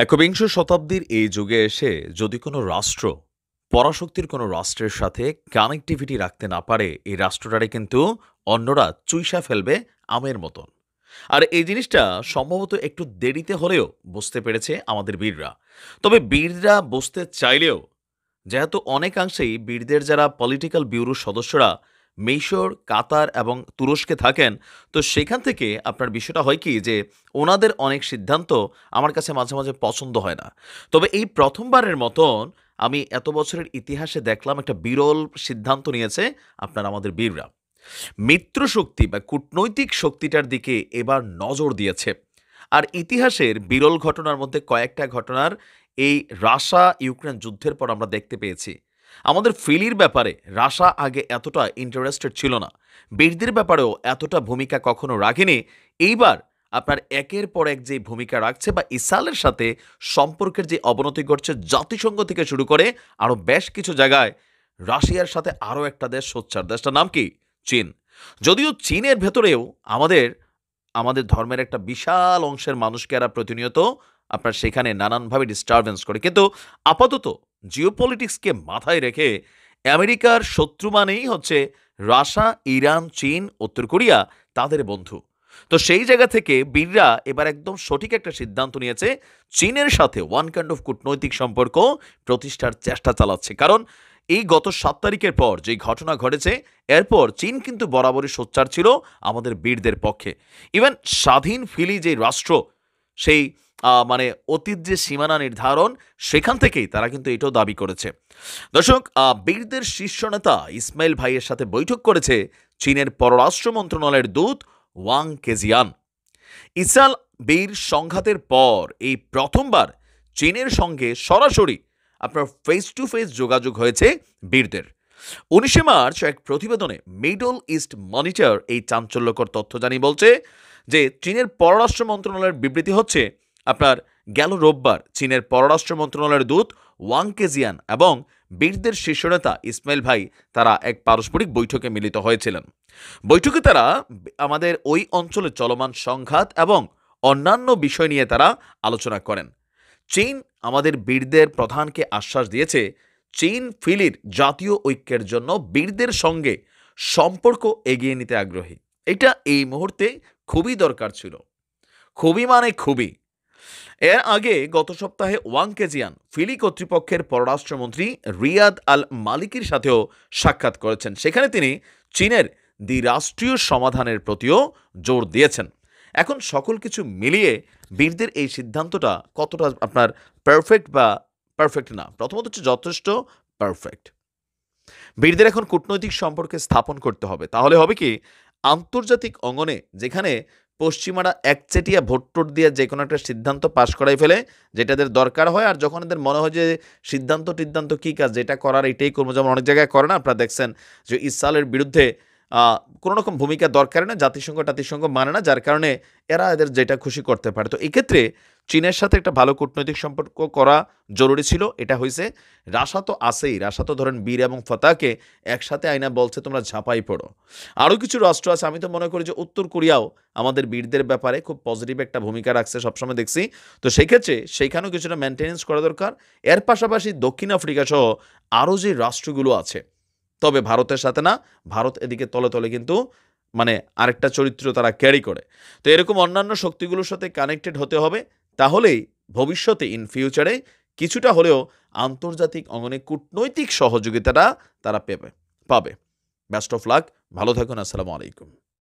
একবিংশ শতাব্দীর এই যুগে এসে যদি কোনো রাষ্ট্র পরাশক্তির কোনো রাষ্ট্রের সাথে কানেক্টিভিটি রাখতে না পারে, এই রাষ্ট্রটারে কিন্তু অন্যরা চুইসা ফেলবে আমের মতন। আর এই জিনিসটা সম্ভবত একটু দেরিতে হলেও বুঝতে পেরেছে আমাদের বীররা। তবে বীররা বুঝতে চাইলেও, যেহেতু অনেকাংশেই বীরদের যারা পলিটিক্যাল ব্যুরোর সদস্যরা মিশর, কাতার এবং তুরস্কে থাকেন, তো সেখান থেকে আপনার বিষয়টা হয় কি যে ওনাদের অনেক সিদ্ধান্ত আমার কাছে মাঝে মাঝে পছন্দ হয় না। তবে এই প্রথমবারের মতন আমি এত বছরের ইতিহাসে দেখলাম একটা বিরল সিদ্ধান্ত নিয়েছে আপনার আমাদের বীররা। মিত্রশক্তি বা কূটনৈতিক শক্তিটার দিকে এবার নজর দিয়েছে। আর ইতিহাসের বিরল ঘটনার মধ্যে কয়েকটা ঘটনার এই রাশা ইউক্রেন যুদ্ধের পর আমরা দেখতে পেয়েছি। আমাদের ফিলির ব্যাপারে রাশা আগে এতটা ইন্টারেস্টেড ছিল না, বীরদের ব্যাপারেও এতটা ভূমিকা কখনো রাখেনি। এইবার আপনার একের পর এক যে ভূমিকা রাখছে বা ইসরায়েলের সাথে সম্পর্কের যে অবনতি ঘটছে, জাতিসংঘ থেকে শুরু করে আরও বেশ কিছু জায়গায় রাশিয়ার সাথে আরও একটা দেশ সোচ্চার, দেশটার নাম কি? চীন। যদিও চীনের ভেতরেও আমাদের আমাদের ধর্মের একটা বিশাল অংশের মানুষকে এরা প্রতিনিয়ত আপনার সেখানে নানানভাবে ডিস্টারবেন্স করে, কিন্তু আপাতত জিওপলিটিক্সকে মাথায় রেখে আমেরিকার শত্রু মানেই হচ্ছে রাশা, ইরান, চীন, উত্তর কোরিয়া, তাদের বন্ধু। তো সেই জায়গা থেকে বীররা এবার একদম সঠিক একটা সিদ্ধান্ত নিয়েছে, চীনের সাথে ওয়ান কাইন্ড অফ কূটনৈতিক সম্পর্ক প্রতিষ্ঠার চেষ্টা চালাচ্ছে। কারণ এই গত ৭ তারিখের পর যে ঘটনা ঘটেছে, এরপর চীন কিন্তু বরাবরই সোচ্চার ছিল আমাদের বীরদের পক্ষে। ইভেন স্বাধীন ফিলি যে রাষ্ট্র, সেই মানে অতীত যে সীমানা নির্ধারণ, সেখান থেকেই তারা কিন্তু এটাও দাবি করেছে। দর্শক, বীরদের শীর্ষ নেতা ইসমাইল ভাইয়ের সাথে বৈঠক করেছে চীনের পররাষ্ট্র মন্ত্রণালয়ের দূত ওয়াং কেজিয়ান। ইসরায়েল বীর সংঘাতের পর এই প্রথমবার চীনের সঙ্গে সরাসরি আপনার ফেস টু ফেস যোগাযোগ হয়েছে বীরদের। ১৯ মার্চ এক প্রতিবেদনে মিডল ইস্ট মনিটর এই চাঞ্চল্যকর তথ্য জানিয়ে বলছে যে চীনের পররাষ্ট্র মন্ত্রণালয়ের বিবৃতি হচ্ছে, আপনার গেল রোববার চীনের পররাষ্ট্র মন্ত্রণালয়ের দূত ওয়াং কেজিয়ান এবং বীরদের শীর্ষ নেতা ইসমাইল ভাই তারা এক পারস্পরিক বৈঠকে মিলিত হয়েছিলেন। বৈঠকে তারা আমাদের ওই অঞ্চলে চলমান সংঘাত এবং অন্যান্য বিষয় নিয়ে তারা আলোচনা করেন। চীন আমাদের বীরদের প্রধানকে আশ্বাস দিয়েছে, চীন ফিলির জাতীয় ঐক্যের জন্য বীরদের সঙ্গে সম্পর্ক এগিয়ে নিতে আগ্রহী। এটা এই মুহূর্তে খুবই দরকার ছিল, খুবই মানে খুবই। এর আগে গত সপ্তাহে ওয়াং কেজিয়ান ফিলি কর্তৃপক্ষের পররাষ্ট্রমন্ত্রী রিয়াদ আল মালিকির সাথেও সাক্ষাৎ করেছেন। সেখানে তিনি চীনের দ্বিরাষ্ট্রীয় সমাধানের প্রতিও জোর দিয়েছেন। এখন সকল কিছু মিলিয়ে বীরদের এই সিদ্ধান্তটা কতটা আপনার পারফেক্ট বা পারফেক্ট না, প্রথমত হচ্ছে যথেষ্ট পারফেক্ট। বীরদের এখন কূটনৈতিক সম্পর্কে স্থাপন করতে হবে, তাহলে হবে কি আন্তর্জাতিক অঙ্গনে যেখানে পশ্চিমারা একচেটিয়া ভোট টোট দিয়ে যে কোনো একটা সিদ্ধান্ত পাশ করাই ফেলে, যেটা এদের দরকার হয়, আর যখন এদের মনে হয় যে সিদ্ধান্ত টিদ্ধান্ত কী কাজ, যেটা করার এটাই করবো, যেমন অনেক জায়গায় করে না, আপনারা দেখছেন যে ইসরায়েলের বিরুদ্ধে কোনো রকম ভূমিকা দরকার না, জাতিসংঘ মানে না, যার কারণে এরা এদের যেটা খুশি করতে পারে। তো এক্ষেত্রে চীনের সাথে একটা ভালো কূটনৈতিক সম্পর্ক করা জরুরি ছিল। এটা হয়েছে। রাশা তো আছেই, রাশা তো ধরেন বীর এবং ফতাহকে একসাথে আইনা বলছে তোমরা ঝাঁপাই পড়ো। আরও কিছু রাষ্ট্র আছে, আমি তো মনে করি যে উত্তর কোরিয়াও আমাদের বীরদের ব্যাপারে খুব পজিটিভ একটা ভূমিকা রাখছে, সবসময় দেখছি। তো সেই ক্ষেত্রে সেইখানেও কিছুটা মেনটেনেন্স করা দরকার। এর পাশাপাশি দক্ষিণ আফ্রিকা সহ আরও যে রাষ্ট্রগুলো আছে, তবে ভারতের সাথে না, ভারত এদিকে তলে তলে কিন্তু মানে আরেকটা চরিত্র তারা ক্যারি করে। তো এরকম অন্যান্য শক্তিগুলোর সাথে কানেক্টেড হতে হবে, তাহলেই ভবিষ্যতে ইন ফিউচারে কিছুটা হলেও আন্তর্জাতিক অঙ্গনে কূটনৈতিক সহযোগিতাটা তারা পাবে। বেস্ট অফ লাক, ভালো থাকুন, আসসালামু আলাইকুম।